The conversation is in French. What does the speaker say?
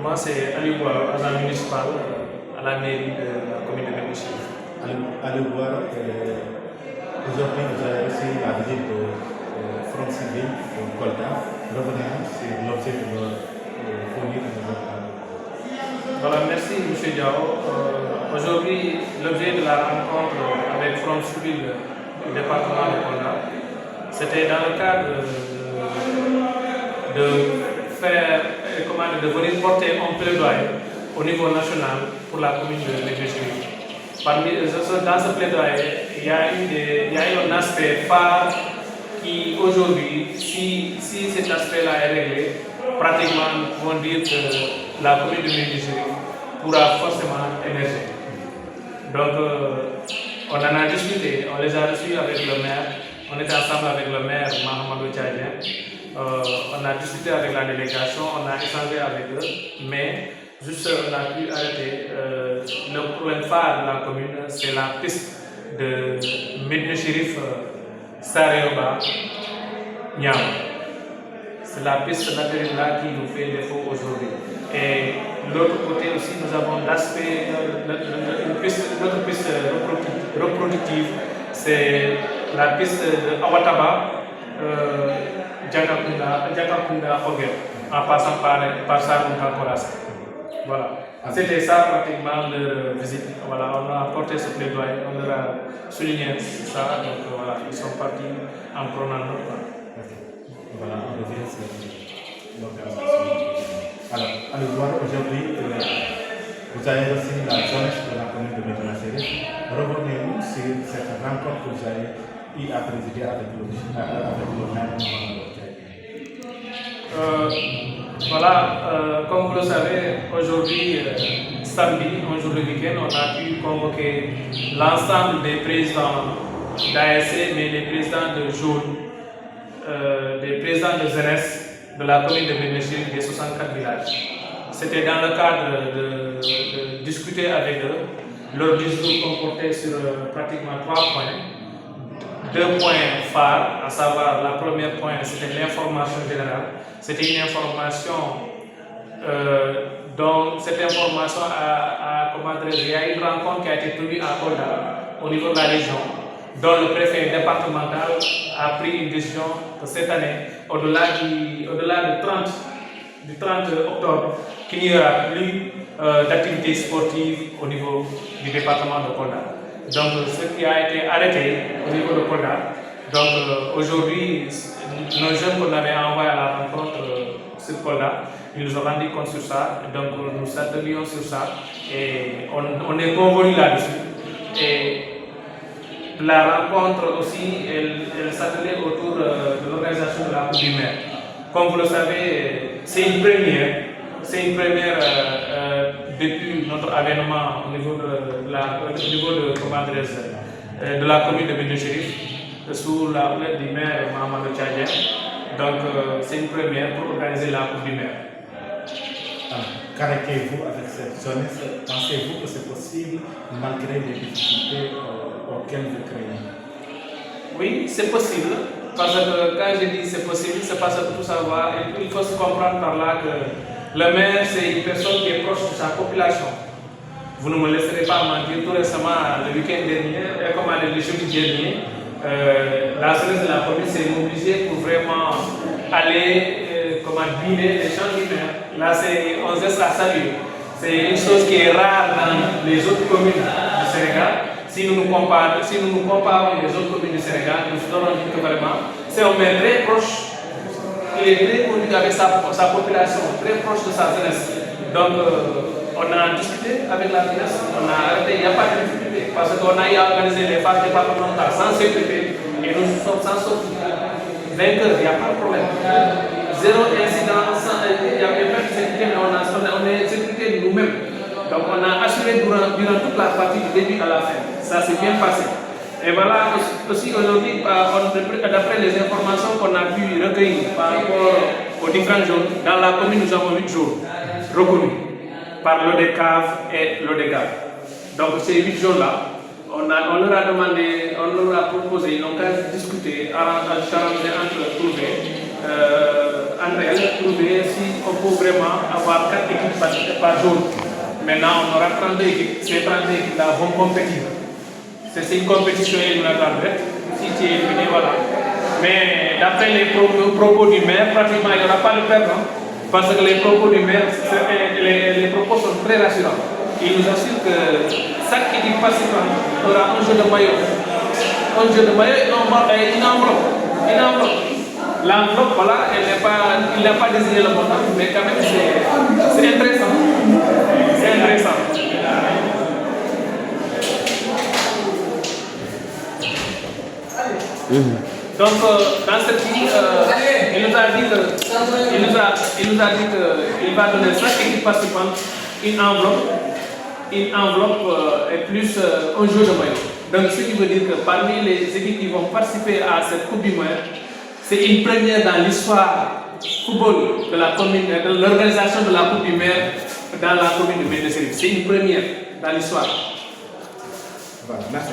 Moi, c'est Ali Bois, agent municipal à la mairie de la commune de Bénéchir. Allez voir, aujourd'hui vous avez reçu la visite de Front Civil de Kolda. Revenez sur l'objet de fournir de votre travail. Voilà, merci M. Diao. Aujourd'hui, l'objet de la rencontre avec Front Civil du département de Kolda, c'était dans le cadre de faire, de venir porter un plaidoyer au niveau national pour la commune de Bénéchir. Dans ce plaidoyer, il y a eu un aspect phare qui aujourd'hui, si cet aspect-là est réglé, pratiquement nous pouvons dire que la commune de Bénéchir pourra forcément émerger. Donc on en a discuté, on les a reçus avec le maire, on était ensemble avec le maire Mahamadou Tchadien, on a discuté avec la délégation, on a échangé avec eux, mais juste on a pu arrêter. Le problème phare de la commune, c'est la piste de Médine Chérif Sareoba Niam. C'est la piste naturelle qui nous fait défaut aujourd'hui. Et de l'autre côté aussi, nous avons l'aspect, notre piste reproductive, c'est la piste de Awataba, Djakakunda Ogel, en passant par Sarunka Koras. Voilà. C'était ça pratiquement leur visite. Voilà, on a apporté ce plaidoyer, on leur a souligné ça, donc voilà, ils sont partis en prenant note. Voilà, on revient sur l'organisation. Alors, allez voir aujourd'hui, vous avez reçu la zone de la commune de Médina Chérif. Revenez-nous sur cette rencontre que vous avez eu à présider avec le maire. Voilà, comme vous le savez, aujourd'hui, samedi, un jour de week-end, on a pu convoquer l'ensemble des présidents d'ASC, mais des présidents de Jaune, des présidents de jeunesse de la commune de Bénéchir, des 64 villages. C'était dans le cadre de discuter avec eux. Leur discours comportait sur pratiquement 3 points. 2 points phares, à savoir, la première point, c'était l'information générale. C'était une information dont cette information il y a une rencontre qui a été tenue à Kolda, au niveau de la région, dont le préfet départemental a pris une décision que cette année, au-delà du 30 octobre, qu'il n'y aura plus d'activités sportives au niveau du département de Kolda. Donc, ce qui a été arrêté au niveau de Kolda. Donc, aujourd'hui, nos jeunes qu'on avait envoyés à la rencontre sur Kolda, ils nous ont rendu compte sur ça. Donc, nous s'attelons sur ça et on est convenu là-dessus. Et la rencontre aussi, elle s'attelait autour de l'organisation de la Coupe du Maire. Comme vous le savez, c'est une première. C'est une première depuis notre avènement au niveau de la commune de Médine Chérif, sous la houlette du maire Mahamadou Tchadien. Donc c'est une première pour organiser la Coupe du Maire. Qu'arrêtez-vous avec cette zone? Pensez-vous que c'est possible malgré les difficultés auxquelles vous créez? Oui, c'est possible. Parce que quand je dis c'est possible, c'est parce que tout savoir, il faut se comprendre par là que le maire, c'est une personne qui est proche de sa population. Vous ne me laisserez pas mentir, tout récemment, le week-end dernier, comme le jeudi dernier, la jeunesse de la commune s'est mobilisée pour vraiment aller dîner les champs du maire. Là, on se laisse à saluer. C'est une chose qui est rare dans les autres communes du Sénégal. Si nous nous comparons les autres communes du Sénégal, nous nous rendons que vraiment, c'est un maire très proche. Il est très connu avec sa population, très proche de sa jeunesse. Donc, on a discuté avec la jeunesse, on a arrêté, il n'y a pas de difficulté, parce qu'on a organisé les phases départementales sans sécurité et nous sommes sans sortie. Vainqueurs, il n'y a pas de problème. Zéro incident, il n'y a pas de sécurité, mais on est sécurité nous-mêmes. Donc, on a assuré durant toute la partie du début à la fin. Ça s'est bien passé. Et voilà, aussi aujourd'hui, d'après les informations qu'on a pu recueillir par rapport aux différentes zones, dans la commune, nous avons 8 zones reconnues par l'ODECAV et l'ODEGAV. Donc ces 8 zones-là, on leur a demandé, on leur a proposé, ils n'ont qu'à discuter, changer entre elles, trouver si on peut vraiment avoir 4 équipes par jour. Maintenant, on aura 32 équipes. Ces 32 équipes-là vont compétir. C'est une compétition éliminatoire. Si tu es éliminé, voilà. Mais d'après les propos du maire, pratiquement, il n'y aura pas de perdant. Parce que les propos du maire, les propos sont très rassurants. Il nous assure que chaque équipe participante aura un jeu de maillot. Un jeu de maillot et une enveloppe. Une enveloppe. L'enveloppe, voilà, il n'a pas désigné le montant, mais quand même, c'est intéressant. C'est intéressant. Donc, dans cette vie, il nous a dit qu'il va donner chaque équipe participante une enveloppe et plus un jeu de maillot. Donc, ce qui veut dire que parmi les équipes qui vont participer à cette Coupe du Monde, c'est une première dans l'histoire football de la commune, de l'organisation de la Coupe du Maire dans la commune de Médecine. C'est une première dans l'histoire. Voilà, merci.